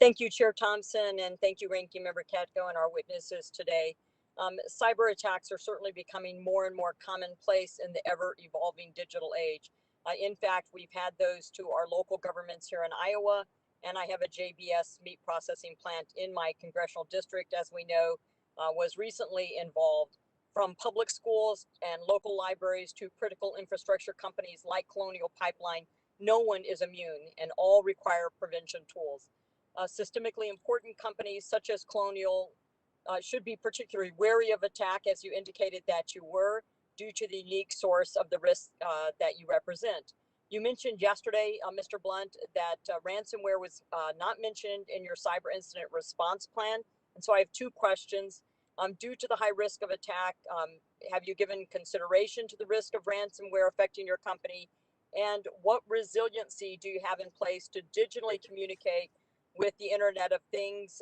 Thank you, Chair Thompson, and thank you, Ranking Member Katko, and our witnesses today. Cyber attacks are certainly becoming more and more commonplace in the ever-evolving digital age. In fact, we've had those to our local governments here in Iowa, and I have a JBS meat processing plant in my congressional district, as we know, was recently involved. From public schools and local libraries to critical infrastructure companies like Colonial Pipeline, no one is immune, and all require prevention tools. Systemically important companies such as Colonial should be particularly wary of attack, as you indicated that you were, due to the unique source of the risk that you represent. You mentioned yesterday, Mr. Blunt, that ransomware was not mentioned in your cyber incident response plan. And so I have two questions. Due to the high risk of attack, have you given consideration to the risk of ransomware affecting your company? And what resiliency do you have in place to digitally communicate with the Internet of Things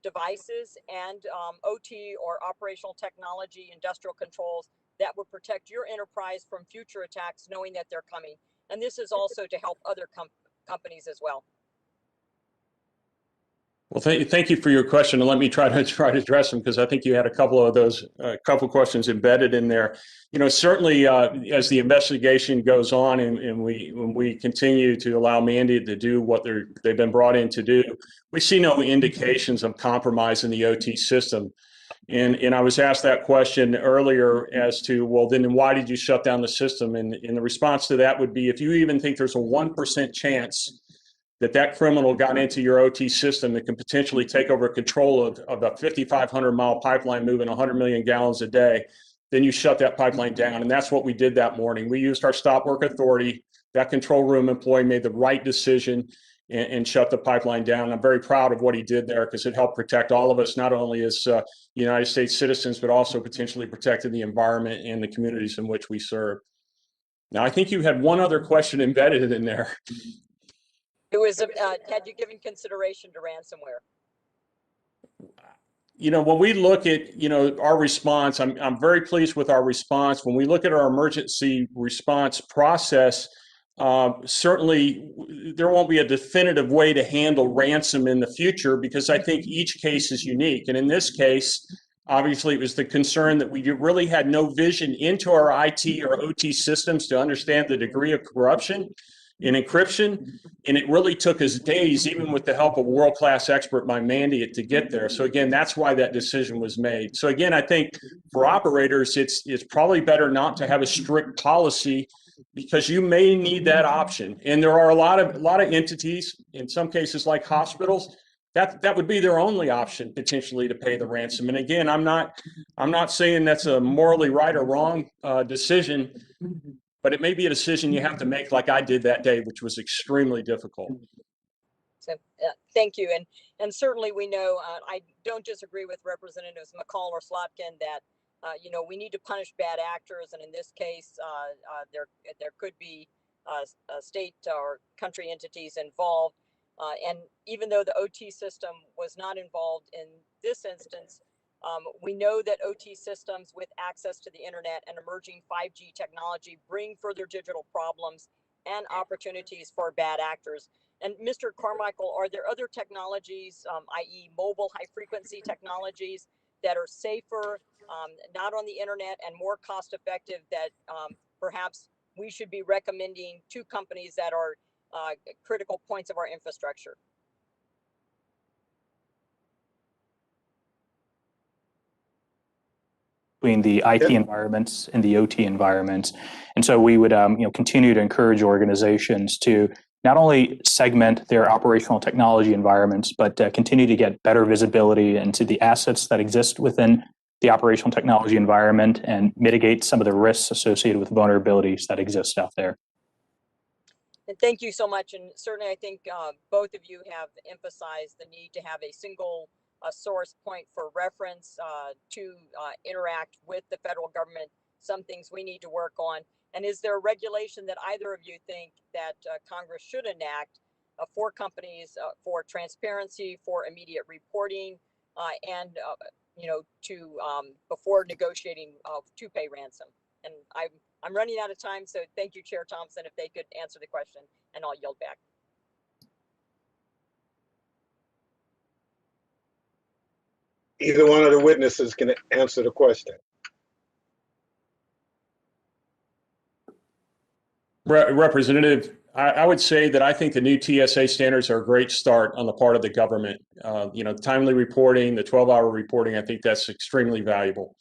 devices and OT or operational technology, industrial controls that would protect your enterprise from future attacks, knowing that they're coming? And this is also to help other companies as well. Well, thank you for your question, and let me try to address them, because I think you had a couple of those questions embedded in there. You know, certainly as the investigation goes on, and when we continue to allow Mandy to do what they've been brought in to do, we see no indications of compromise in the OT system. And I was asked that question earlier as to, well, then why did you shut down the system? And the response to that would be, if you even think there's a 1% chance that criminal got into your OT system that can potentially take over control of a 5,500-mile pipeline moving 100 million gallons a day, then you shut that pipeline down. And that's what we did that morning. We used our stop work authority. That control room employee made the right decision and shut the pipeline down. I'm very proud of what he did there, because it helped protect all of us, not only as United States citizens, but also potentially protecting the environment and the communities in which we serve. Now, I think you had one other question embedded in there. It was, had you given consideration to ransomware? You know, when we look at, our response, I'm very pleased with our response. When we look at our emergency response process, certainly there won't be a definitive way to handle ransom in the future, because I think each case is unique. And in this case, obviously, it was the concern that we really had no vision into our IT or OT systems to understand the degree of corruption in encryption, and it really took us days, even with the help of a world-class expert by Mandy, to get there. So again, that's why that decision was made. So again, I think for operators, it's probably better not to have a strict policy, because you may need that option. And there are a lot of entities, in some cases like hospitals, that would be their only option potentially to pay the ransom. And again, I'm not saying that's a morally right or wrong decision, but it may be a decision you have to make, like I did that day, which was extremely difficult. So, thank you. And certainly we know, I don't disagree with Representatives McCall or Slotkin that, we need to punish bad actors. And in this case, there could be state or country entities involved. And even though the OT system was not involved in this instance, we know that OT systems with access to the internet and emerging 5G technology bring further digital problems and opportunities for bad actors. And Mr. Carmichael, are there other technologies, i.e. mobile high frequency technologies, that are safer, not on the internet, and more cost effective, that perhaps we should be recommending to companies that are critical points of our infrastructure? Between the IT environments and the OT environments. And so we would continue to encourage organizations to not only segment their operational technology environments, but continue to get better visibility into the assets that exist within the operational technology environment and mitigate some of the risks associated with vulnerabilities that exist out there. And thank you so much. And certainly I think both of you have emphasized the need to have a single source point for reference to interact with the federal government. Some things we need to work on. And is there a regulation that either of you think that Congress should enact for companies for transparency, for immediate reporting, and before negotiating to pay ransom? And I'm running out of time, so thank you, Chair Thompson, if they could answer the question, and I'll yield back. Either one of the witnesses can answer the question. Representative, I would say that I think the new TSA standards are a great start on the part of the government. Timely reporting, the 12-hour reporting, I think that's extremely valuable.